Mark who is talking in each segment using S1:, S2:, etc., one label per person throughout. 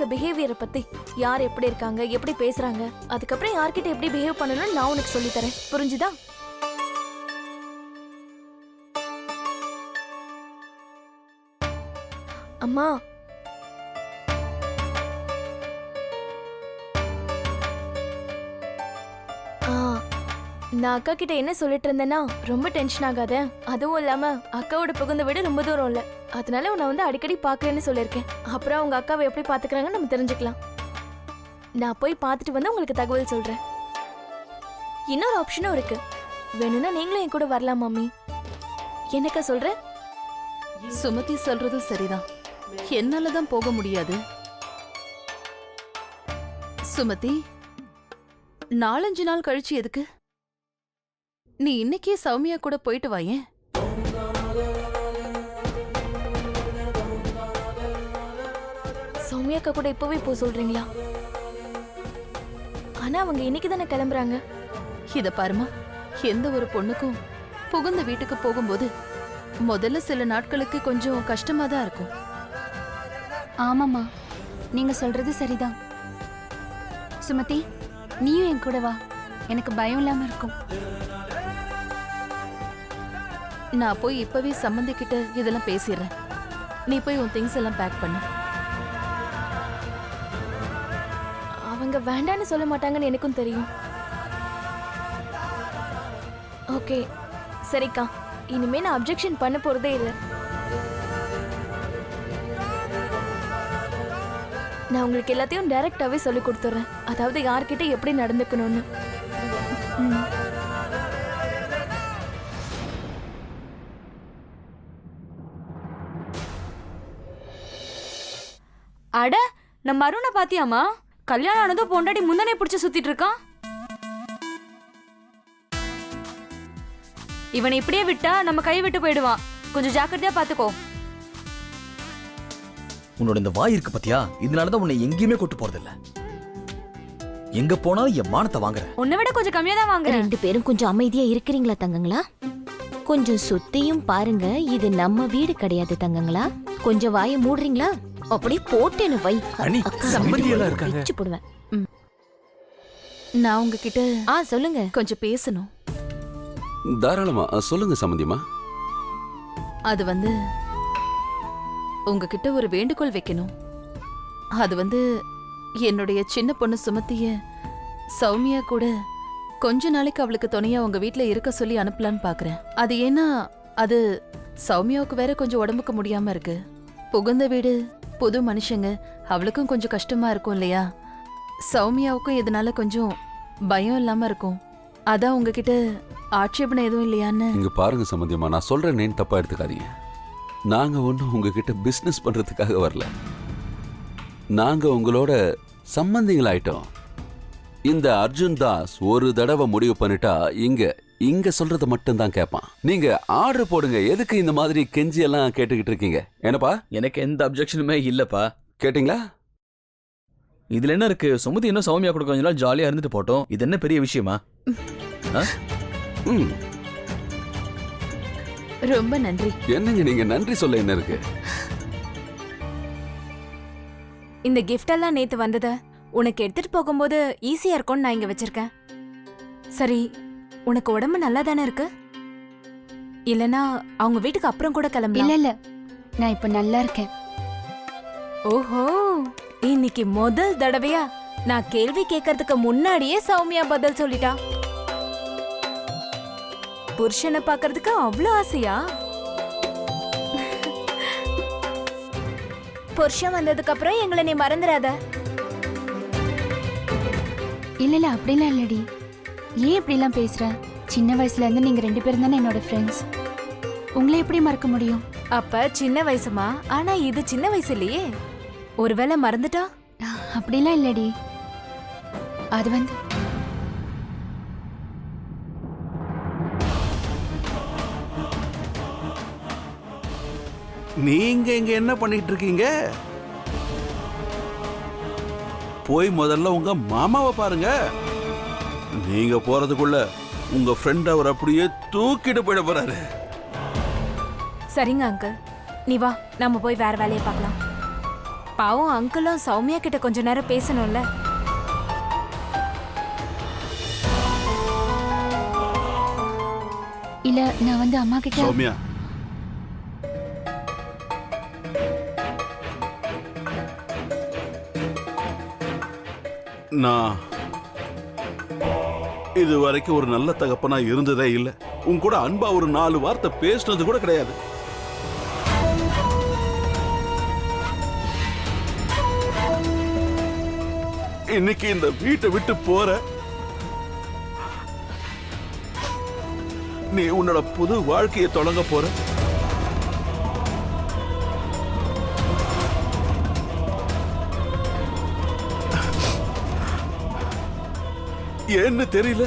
S1: பசங்க பிஹேவியரை பத்தி, யார் எப்படி இருக்காங்க, எப்படி பேசுறாங்க, அதுக்கப்புறம் யார்கிட்ட எப்படி பிஹேவ் பண்ணணும்னு நான் உனக்கு சொல்லி தரேன். புரிஞ்சுதா? அம்மா, நான் அக்கா கிட்ட என்ன சொல்லிட்டு இருந்தேன்னா, ரொம்ப டென்ஷன் ஆகாத, அதுவும் இல்லாம அக்காவோட புகுந்த வீடு ரொம்ப தூரம் இல்ல, அதனால உன்னை வந்து அடிக்கடி பாக்குறேன்னு சொல்லியிருக்கேன். அப்புறம் அவங்க அக்காவை எப்படி பாத்துக்கிறாங்கன்னு நம்ம தெரிஞ்சுக்கலாம். நான் போய் பார்த்துட்டு வந்து உங்களுக்கு தகவல் சொல்றேன். இன்னொரு ஆப்ஷனும் இருக்கு, வேணும்னா நீங்களும் என் கூட வரலாம் மம்மி. என்னக்கா சொல்ற?
S2: சுமதி சொல்றது சரிதான், என்னாலதான் போக முடியாது. சுமதி, 4-5 நாள் கழிச்சு எதுக்கு? நீ இன்னைக்கே சௌமியா கூட போயிட்டு வாயேன்.
S1: சௌமியாக்கா கூட இப்பவே போ சொல்றீங்களா? ஆனா அவங்க இன்னைக்கு தானே கிளம்புறாங்க.
S2: இத பாருமா, எந்த ஒரு பொண்ணுக்கும் புகுந்த வீட்டுக்கு போகும்போது முதல்ல சில நாட்களுக்கு கொஞ்சம் கஷ்டமா தான் இருக்கும்.
S3: ஆமாம்மா, நீங்க சொல்றது சரிதான். சுமதி, நீயும் என் கூட வா, எனக்கு பயம் இல்லாம இருக்கும்.
S2: நான் போய் இப்பவே சம்பந்திக்கிட்ட இதெல்லாம் பேசிடுறேன். நீ போய் உன் திங்ஸ் எல்லாம் பேக் பண்ணு.
S1: அவங்க வேண்டான்னு சொல்ல மாட்டாங்கன்னு எனக்கும் தெரியும். ஓகே சரிக்கா, இனிமே நான் அப்ஜெக்ஷன் பண்ண போறதே இல்லை. நான் உங்களுக்கு எல்லாத்தையும் டைரக்டாவே சொல்லி கொடுத்துறேன், அதாவது யார்கிட்ட எப்படி நடந்துக்கணும்னு.
S4: அட, நம்ம அருணை பாத்தியாமா? கல்யாணம் ஆனதும் பொண்டாட்டி முந்தனே பிடிச்சு சுத்திட்டு இருக்கான். இவனை இப்படியே விட்டா நம்ம கை விட்டு போயிடுவான். கொஞ்சம் ஜாக்கிரதையா பாத்துக்கோ.
S5: உன்னோட இந்த வாய் இருக்கு பத்தியா, இதனாலதான் உன்னை எங்கேயுமே கூட்டு போறது இல்ல. எங்க போனாலும் என் மானத்தை வாங்குற.
S4: உன்னை விட கொஞ்சம் கம்மியா தான் வாங்குறேன்.
S6: 2 பேரும் கொஞ்சம் அமைதியா இருக்கிறீங்களா தங்கங்களா? கொஞ்சம் சுத்தியும் பாருங்க, இது நம்ம வீடு கிடையாது தங்கங்களா. கொஞ்சம் வாயை மூடுறீங்களா? அப்படியே போட்டேன்னு வை.
S5: அண்ணி, சம்மதியெல்லாம் இருக்காங்க.
S6: பிச்சு போடுவேன்.
S2: நான் உங்ககிட்ட
S6: சொல்லுங்க.
S2: கொஞ்சம் பேசணும்.
S7: தாராளமா சொல்லுங்க சம்பந்தியமா.
S2: அது வந்து உங்ககிட்ட ஒரு வேண்டுகோள் வைக்கணும். அது வந்து என்னுடைய சின்ன பொண்ணு சுமதிய சௌமியா கூட கொஞ்ச நாளைக்கு அவளுக்கு துணையா உங்க வீட்டுல இருக்க சொல்லி அனுப்பலான்னு பாக்குறேன். அது ஏன்னா அது சௌமியாவுக்கு வேற கொஞ்சம் உடம்புக்கு முடியாம இருக்கு. புகுந்த வீடு, புது மனுஷங்க, அவளுக்கும் கொஞ்சம் கஷ்டமா இருக்கும் இல்லையா? சௌமியாவுக்கும் இதனால கொஞ்சம் பயம் இல்லாம இருக்கும். அதான் உங்ககிட்ட ஆட்சேபனை எதுவும் இல்லையான்னு.
S7: இங்க பாருங்க சம்பந்தியமா, நான் சொல்றேன்னு தப்பா எடுத்துக்காதீங்க. நாங்க ஒன்னும் உங்ககிட்ட பிசினஸ் பண்றதுக்காக வரல. நாங்க உங்களோட சம்பந்திங்களாயிட்டோம். இந்த அர்ஜுன் தாஸ் ஒரு தடவை முடிவு பண்ணிட்டா இங்க சொல்றத மட்டும் தான் கேட்பான். நீங்க ஆர்டர் போடுங்க. எதுக்கு இந்த மாதிரி கெஞ்சி எல்லாம் கேட்டுக்கிட்டு இருக்கீங்க? என்னப்பா?
S5: எனக்கு எந்த அப்ஜெக்ஷனுமே இல்லப்பா.
S7: கேட்டிங்களா?
S5: இதுல என்ன இருக்கு? சுமதி இன்னும் சௌமியா கூட கொஞ்ச நாள் ஜாலியா இருந்துட்டு போட்டோம். இது என்ன பெரிய விஷயமா?
S2: ரொம்ப நன்றி.
S7: என்னங்க நீங்க நன்றி சொல்ல என்ன இருக்கு?
S4: இந்த கிஃப்ட் எல்லாம் நேத்து வந்தத உனக்கு எடுத்துட்டு போகும்போது ஈஸியா இருக்கும்னு நான் இங்க வச்சிருக்கேன். சரி, உனக்கு உடம்பு நல்லா தானே இருக்கு? இல்லனா அவங்க வீட்டுக்கு அப்புறம் கூட கிளம்பலாம்.
S3: இல்ல, நான் இப்ப நல்லா இருக்கேன்.
S4: ஓஹோ, இன்னைக்கு முதல் தடவையா நான் கேள்வி கேட்கறதுக்கு முன்னாடியே சௌமியா பதில் சொல்லிட்டா. புருஷனை பாக்குறதுக்கு அவ்வளவு ஆசையா? புருஷன் வந்ததுக்கு அப்புறம் எங்களை நீ மறந்துடாத.
S3: இல்ல அப்படிலாம் இல்லடி. ஏன் இப்படிலாம் பேசுற? சின்ன வயசுல இருந்து நீங்க 2 பேரும் தானே என்னோட ஃப்ரெண்ட்ஸ். உங்களை எப்படி மறக்க முடியும்?
S4: அப்ப சின்ன வயசுமா? ஆனா இது சின்ன வயசு இல்லையே. ஒருவேளை மறந்துட்டா?
S3: அப்படிலாம் இல்லடி. அது வந்து
S7: நீங்க இங்க என்ன பண்ணிட்டு இருக்கீங்க? போய் முதல்ல உங்க மாமாவை பாருங்க. நீங்க போறதுக்குள்ள உங்க ஃப்ரெண்ட் அவர் அப்படியே தூக்கிட்டு போயிட போறாரு.
S4: சரிங்க அங்கிள், நீ வா, நம்ம போய் வேற வேலையை பார்க்கலாம். பாவம் அங்கிளும் சௌமியா கிட்ட கொஞ்ச நேரம் பேசணும்ல.
S3: இல்ல நான் வந்து அம்மா கிட்ட
S8: சௌமியா, நான் இது வரைக்கும் ஒரு நல்ல தகப்பனா இருந்ததே இல்லை. உன் கூட அன்பா ஒரு 4 வார்த்தை பேசினது கூட கிடையாது. இன்னைக்கு இந்த வீட்டை விட்டு போற, நீ உன்னோட புது வாழ்க்கையை தொடங்க போற. ஏன்னு தெரியல,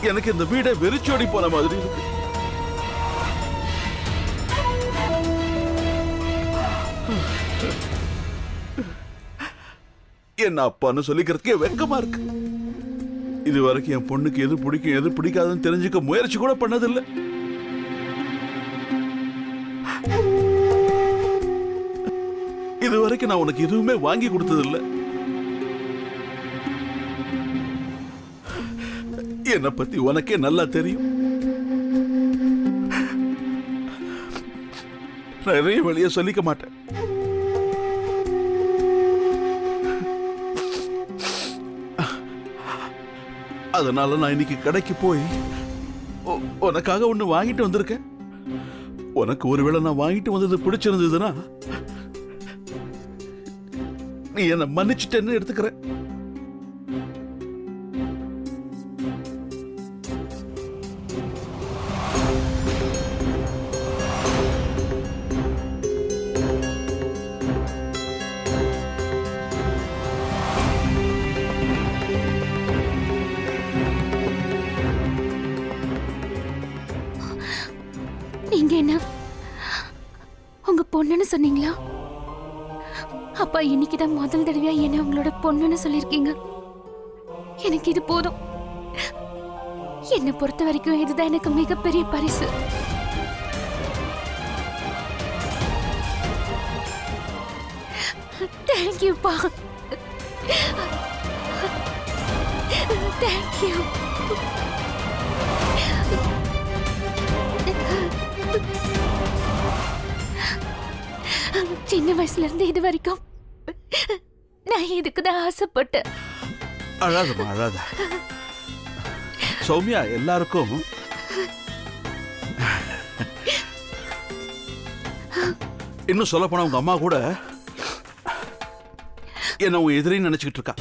S8: எனக்கு இந்த வீடை வெறிச்சோடி போன மாதிரி இருக்கு. என்ன அப்பான்னு சொல்லிக்கிறதுக்கே வெக்கமா இருக்கு. இது வரைக்கும் என் பொண்ணுக்கு எது பிடிக்கும் எது பிடிக்காதுன்னு தெரிஞ்சுக்க முயற்சி கூட பண்ணதில்லை. இது வரைக்கும் நான் உனக்கு எதுவுமே வாங்கி கொடுத்ததில்லை. என்னை பத்தி உனக்கே நல்லா தெரியும். நிறைய வழிய சொல்லிக்க மாட்டேன். அதனால நான் இன்னைக்கு கடைக்கு போய் உனக்காக ஒண்ணு வாங்கிட்டு வந்திருக்கேன். உனக்கு ஒருவேளை நான் வாங்கிட்டு வந்தது பிடிச்சிருந்ததுன்னா நீ என்ன மன்னிச்சுட்டேன்னு எடுத்துக்கிறேன்.
S3: நீங்க என்ன உங்க பொண்ணுன்னு சொன்னீங்களா? அப்பா இன்னைக்குதான் முதல் தடவையா என்ன உங்களோட பொண்ணுன்னு சொல்லிருக்கீங்க. எனக்கு இது போதும். என்னை பொறுத்த வரைக்கும் இதுதான் எனக்கு மிகப்பெரிய பரிசு. தேங்க்யூப்பா, தேங்க்யூ. சின்ன வயசுல இருந்து இது வரைக்கும் நான் இதுக்குதான் ஆசைப்பட்டேன்.
S8: அழாதமா, அழாத. சௌமியா, எல்லாருக்கும் இன்னும் சொல்ல போனா உங்க அம்மா கூட என்ன உன் எதிரின்னு நினைச்சுக்கிட்டு இருக்கா.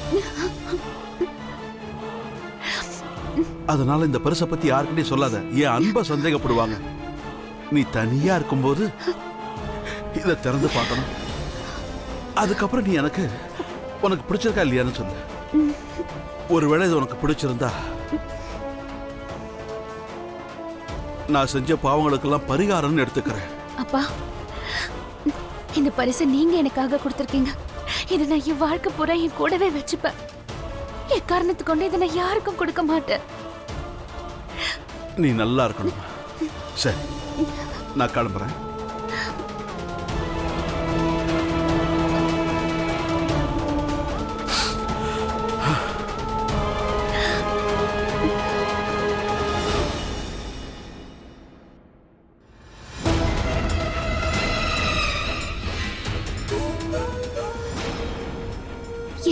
S8: அதனால இந்த பரிசை பத்தி யாருக்கிட்டையும் சொல்லாத. என் அன்பை சந்தேகப்படுவாங்க. நீ தனியா இருக்கும்போது இதை திறந்து பார்க்கணும். அதுக்கப்புறம் நீ உனக்கு பிடிச்சிருக்கா இல்லையான்னு சொல்லு. ஒருவேளை இது உனக்கு பிடிச்சிருந்தா நான் செஞ்ச பாவங்களுக்கெல்லாம் பரிகாரம்னு எடுத்துக்கிறேன்.
S3: அப்பா, இந்த பரிசை நீங்க எனக்காக கொடுத்திருக்கீங்க. இதை நான் என் வாழ்க்கை பூரா என் கூடவே வச்சுப்பேன். எக்காரணத்து கொண்டு இதை நான் யாருக்கும் கொடுக்க மாட்டேன்.
S8: நீ நல்லா இருக்கணும். சரி, நான் கிளம்புறேன்.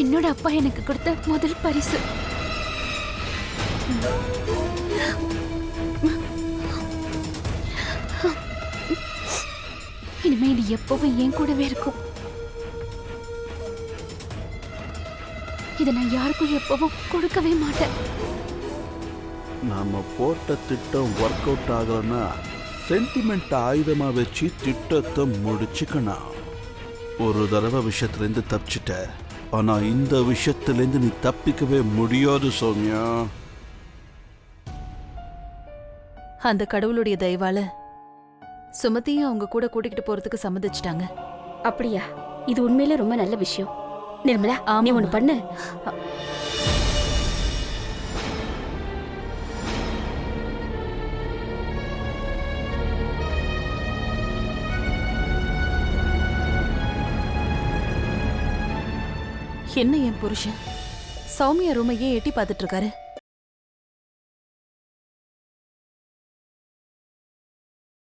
S3: என்னோட அப்பா எனக்கு கொடுத்த முதல் பரிசு. இனிமே இது எப்பவும் என் கூடவே இருக்கும். இதை நான் யாருக்கும் எப்பவும் கொடுக்கவே மாட்டேன்.
S8: நாம போட்ட திட்டம் ஒர்க் அவுட் ஆகலன்னா சென்டிமெண்ட் ஆயுதமா வச்சு திட்டத்தை முடிச்சுக்கணும். ஒரு தடவை விஷயத்திலேருந்து தப்பிச்சிட்ட, ஆனா இந்த விஷயத்திலேருந்து நீ தப்பிக்கவே முடியாது சௌமியா.
S2: அந்த கடவுளுடைய தயவால சுமதியும் அவங்க கூட கூட்டிகிட்டு போறதுக்கு சம்மதிச்சிட்டாங்க.
S9: அப்படியா? இது உண்மையிலே ரொம்ப நல்ல விஷயம். நிர்மலா, நீ ஒண்ணு பண்ணு.
S2: என்ன என் புருஷன் சௌமியா ரூமை ஏன் எட்டி பார்த்துட்டு இருக்காரு?